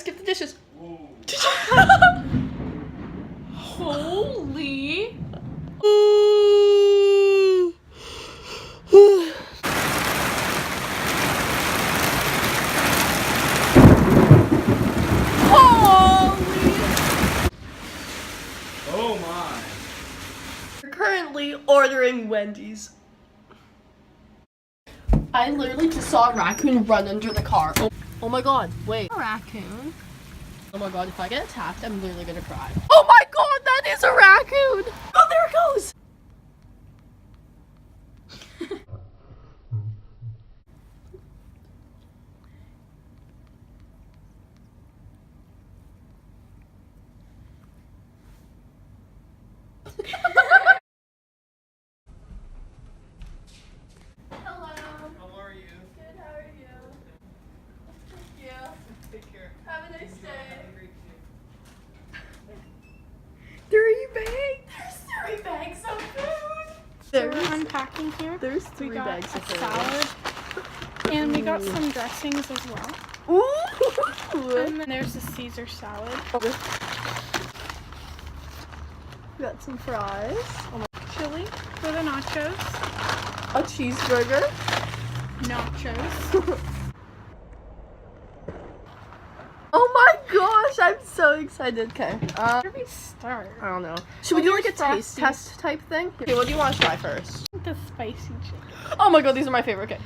skip the dishes. Holy. Oh my. We're currently ordering Wendy's. I literally just saw a raccoon run under the car. Oh my god, wait. A raccoon? Oh my god, if I get attacked, I'm literally gonna cry. Oh my god, that is a raccoon! Oh, there it goes! Hello. How are you? Good, how are you? Thank you. Take care. Have a nice day. Great day. 3 bags! There's 3 bags of food! So we're unpacking here. There's 3 we got bags a of food. salad, and we got some dressings as well. Ooh! And then there's the Caesar salad. We got some fries. Oh my. Chili for the nachos. A cheeseburger. Nachos. Oh my gosh, I'm so excited. Okay. Where do we start? I don't know. Should we do like a taste Frosties. test type thing? Okay, what do you want to try first? The spicy chicken. Oh my god, these are my favorite. Okay.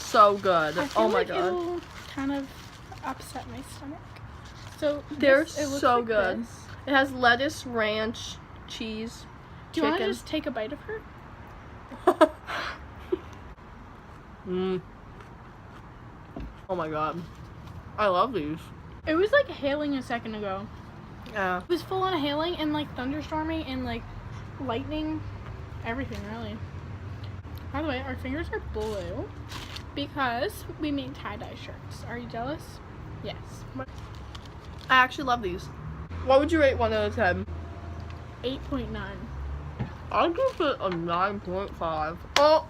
So good. I feel Oh my like god. it'll kind of upset my stomach. So They're it looks so like good. this. It has lettuce, ranch, cheese, Do you want to chicken. just take a bite of her? Mmm. Oh my god. I love these. It was like hailing a second ago. Yeah. It was full on hailing and like thunderstorming and like lightning, everything really. By the way, our fingers are blue because we made tie-dye shirts. Are you jealous? Yes. I actually love these. What would you rate 1 out of 10? 8.9. I'd give it a 9.5. Oh,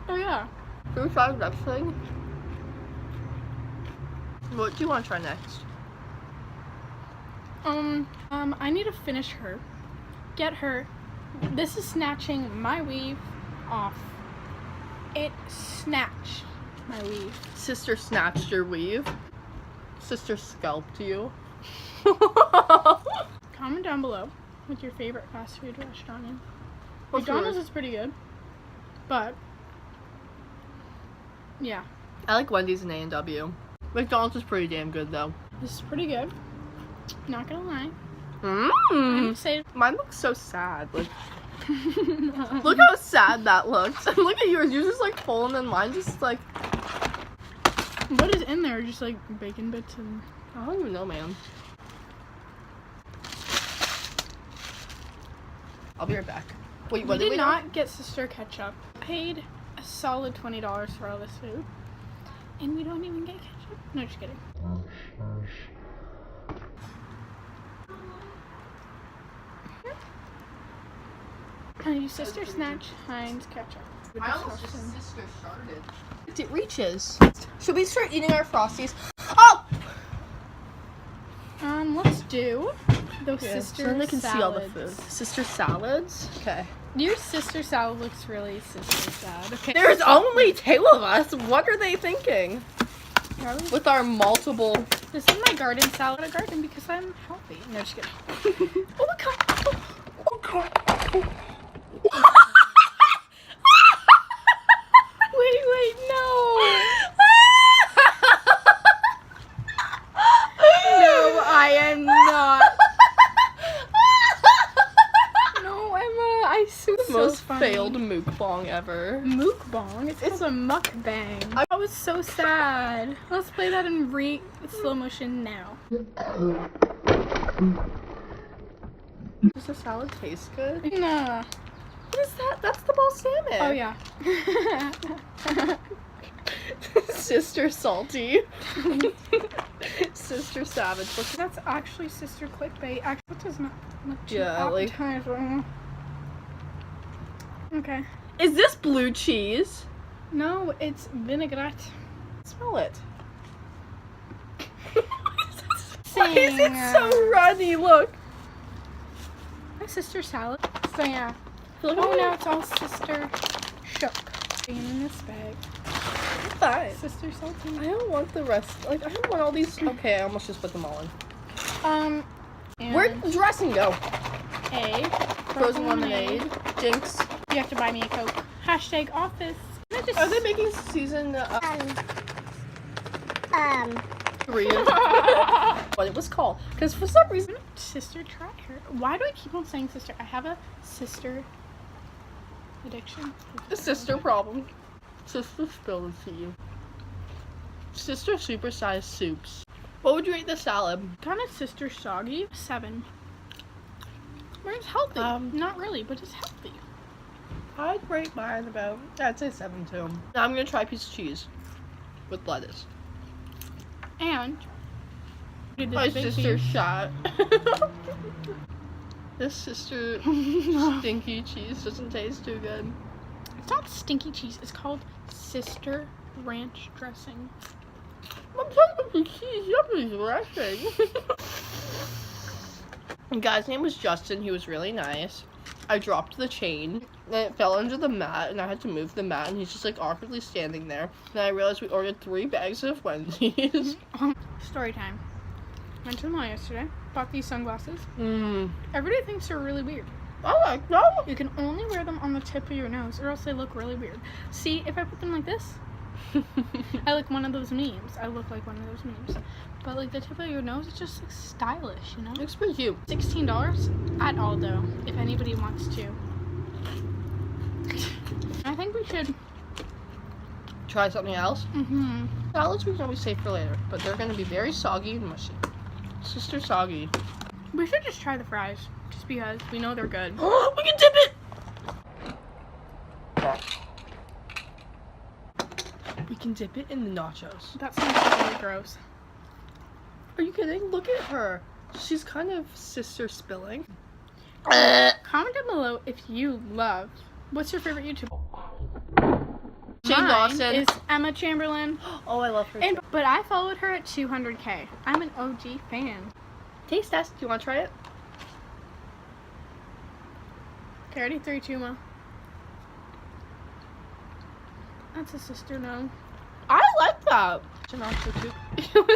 Oh yeah. Should we try the next thing? What do you want to try next? I need to finish her. Get her. This is snatching my weave off. It snatched my weave. Sister snatched your weave. Sister scalped you. Comment down below with your favorite fast food restaurant. What's McDonald's yours? is pretty good, but yeah, I like Wendy's and A&W. McDonald's is pretty damn good though. this is pretty good. Not gonna lie. Mmm. I'm excited. Mine looks so sad. Like, look how sad that looks. And look at yours. Yours is like full, and then mine just like. What is in there? Just like bacon bits and. I don't even know, man. I'll be right back. Wait, what We did we not get sister ketchup. Paid a solid $20 for all this food, and we don't even get ketchup. No, just kidding. I use Sister Snatch Heinz ketchup. I almost just sister started. It reaches. Should we start eating our Frosties? Oh! Let's do those Yeah, sister so then they can see all the salads. food. Sister salads? Okay. Your sister salad looks really sister sad. Okay. There's only 2 of us. What are they thinking? Really? With our multiple. This is my garden salad. A garden because I'm healthy. No, just kidding. Oh my god. Oh god. Wait, no. No, I am not. No, Emma, I so Most funny. failed mukbang ever. Mukbang? It's called a mukbang. That was so sad. Let's play that in slow motion now. Does the salad taste good? Nah. What is that? That's the ball salmon. Oh yeah. Sister salty. Sister savage. That's actually sister clickbait. Actually, that does not look too Yeah, like- appetizing. Okay. Is this blue cheese? No, it's vinaigrette. Smell it. Why is it so runny? Look. My sister's salad. So yeah. Look Oh no, it's all sister shook. Being in this bag. Fine. Sister salty. I don't want the rest. Like, I don't want all these. Okay, I almost just put them all in. And Where'd the dressing go? A Frozen lemonade. Jinx. You have to buy me a Coke. Hashtag office. Are they making season 3? What it was called? Because for some reason, Sister, try her. Why do I keep on saying sister? I have a sister addiction. the sister problem. Sister spilled it to you. Sister supersized soups. What would you rate the salad? Kind of sister soggy. 7. But it's healthy. Not really, but it's healthy. I'd rate mine about, I'd say 7 too. Now I'm gonna try a piece of cheese with lettuce. And My sister shot. This sister stinky cheese doesn't taste too good. It's not stinky cheese. It's called sister ranch dressing. I'm talking about the cheese. Yuppie's dressing. The guy's name was Justin. He was really nice. I dropped the chain, and it fell under the mat, and I had to move the mat, and he's just like awkwardly standing there. Then I realized we ordered 3 bags of Wendy's. Story time. Went to the mall yesterday. Bought these sunglasses. Mmm. Everybody thinks they're really weird. I like them. You can only wear them on the tip of your nose, or else they look really weird. See, if I put them like this, I like one of those memes. I look like one of those memes. But like the tip of your nose, it's just like stylish, you know? Looks pretty cute. $16 at Aldo, if anybody wants to. I think we should. Try something else. Mm-hmm. Salads we can always save for later, but they're gonna be very soggy and mushy. Sister soggy. We should just try the fries, just because we know they're good. We can dip it. We can dip it in the nachos. That sounds really gross. Are you kidding? Look at her. She's kind of sister spilling. Comment down below if you love. What's your favorite YouTuber? Shane Mine Dawson is Emma Chamberlain. Oh, I love her. But I followed her at 200K. I'm an OG fan. Taste test. Do you want to try it? Okay, ready? 3, 2, 1. That's a sister no. I like that.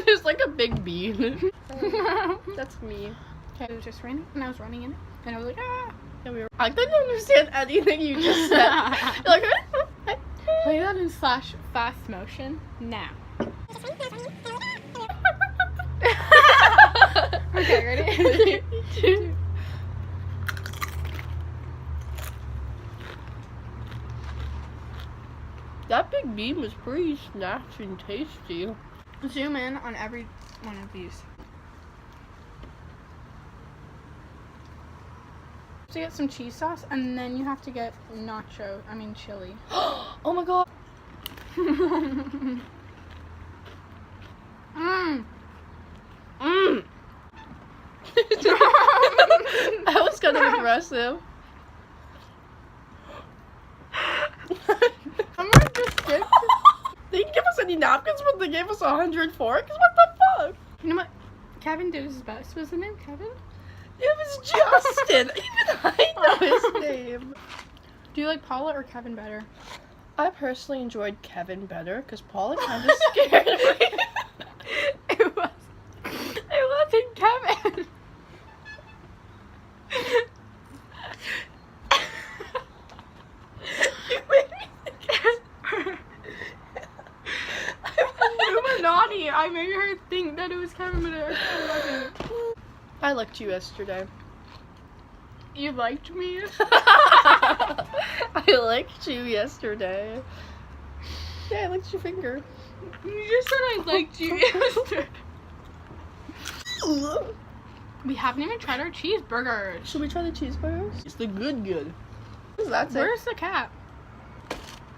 There's like a big bean. That's me. Okay, it was just raining, and I was running in it, and I was like, ah. I couldn't understand anything you just said. You're like, Play that in fast motion now. Okay, ready? 2. That big bean was pretty snatched and tasty. Zoom in on every one of these. To get some cheese sauce, and then you have to get chili. Oh my god. Mmm. That was kind of aggressive. I'm gonna just skip. They didn't give us any napkins, but they gave us 100 forks? What the fuck? You know what? Kevin did his best. Was the name Kevin? It was Justin. Even I know his name. Do you like Paula or Kevin better? I personally enjoyed Kevin better because Paula kind of scared me. It wasn't Kevin. You made me think Illuminati. I made her think that it was Kevin, but it wasn't. I liked you yesterday. You liked me? I liked you yesterday. Yeah, I liked your finger. You just said I liked you yesterday. We haven't even tried our cheeseburgers. Should we try the cheeseburgers? It's the good. What does that say? Where's the cat?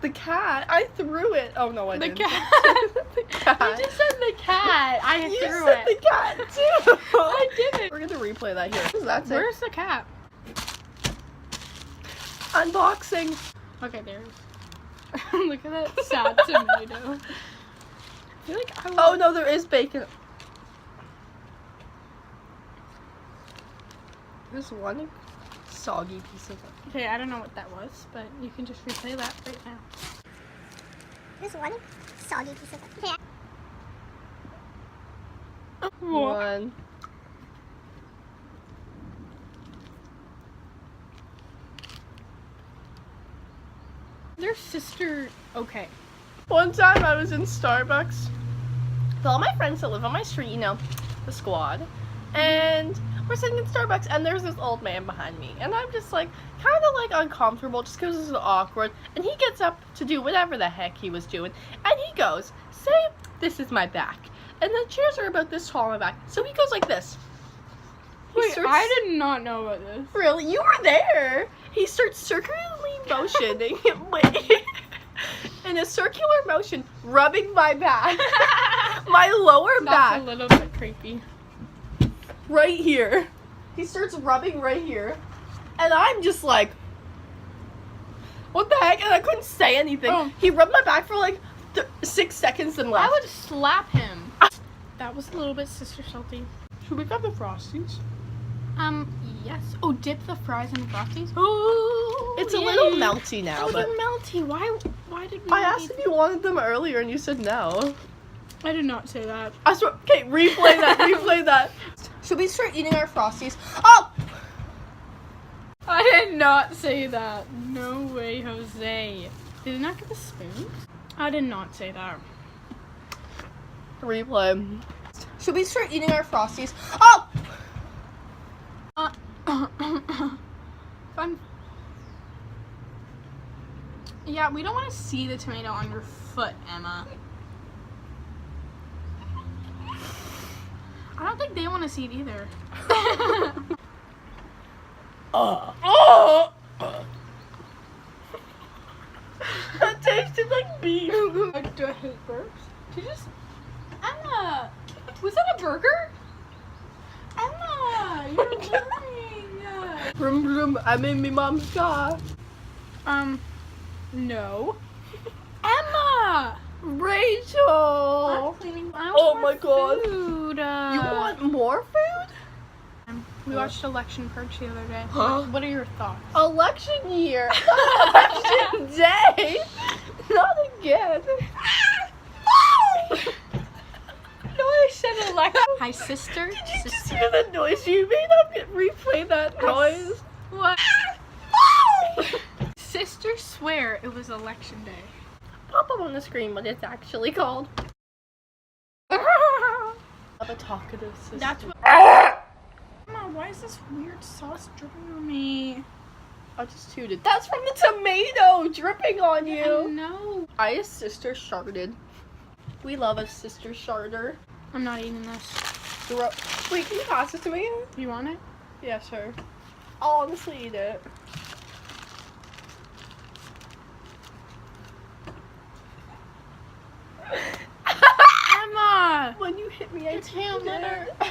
The cat? I threw it. Oh no, I The didn't. cat. The cat. You just said the cat. I You threw said it. the cat too. I didn't. We're gonna replay that here. What does that say? Where's the cat? Unboxing. Okay, there it is. Look at that sad tomato. I feel like I Oh no, there is bacon. There's one soggy piece of it. Okay, I don't know what that was, but you can just replay that right now. This one soggy piece of it. One. Their sister. Okay. One time I was in Starbucks with all my friends that live on my street, you know, the squad, and we're sitting in Starbucks, and there's this old man behind me, and I'm just like, kind of like uncomfortable just because it's awkward, and he gets up to do whatever the heck he was doing, and he goes, say, this is my back, and the chairs are about this tall on my back, so he goes like this. He Wait, starts- I did not know about this. Really? You were there! He starts circularly motioning in a circular motion, rubbing my back. My lower That's back. a little bit creepy. Right here. He starts rubbing right here. And I'm just like, what the heck? And I couldn't say anything. Oh. He rubbed my back for like 6 seconds and left. I would slap him. That was a little bit sister salty. Should we got the Frosties? Yes. Oh, dip the fries in the Frosties? Oh, it's a little melty now, Oh, but they're melty. Why did we I not asked eat if you wanted them earlier and you said no. I did not say that. I swear. Okay, replay that. Replay that. Should we start eating our Frosties? Oh! I did not say that. No way, Jose. Did you not get the spoons? I did not say that. Replay. Should we start eating our Frosties? Oh! Fun. Yeah, we don't want to see the tomato on your foot, Emma. I don't think they want to see it either. Oh! That tasted like beef. Do I hate burps? Did you just... Emma! Was that a burger? Emma! You're lying! Vroom vroom, I'm in me mom's car. No. Emma! Rachel! Cleaning. Oh my God. Food. You want more food? We watched Election Perch the other day. Huh? What are your thoughts? Election year. Election day. Not again. No, I said election. Hi, sister. Did you just hear the noise you made? I'm gonna replay that noise. What? Sister swear it was election day. Pop up on the screen what it's actually called. Of a talkative sister. That's what. Mama, why is this weird sauce dripping on me? I just tooted. That's from the tomato dripping on I you. know. I sister sharded. We love a sister sharder. I'm not eating this. Wait, can you pass it to me? You want it? Yeah, sure. I'll honestly eat it. Emma! When you hit me, I You can't let her. it.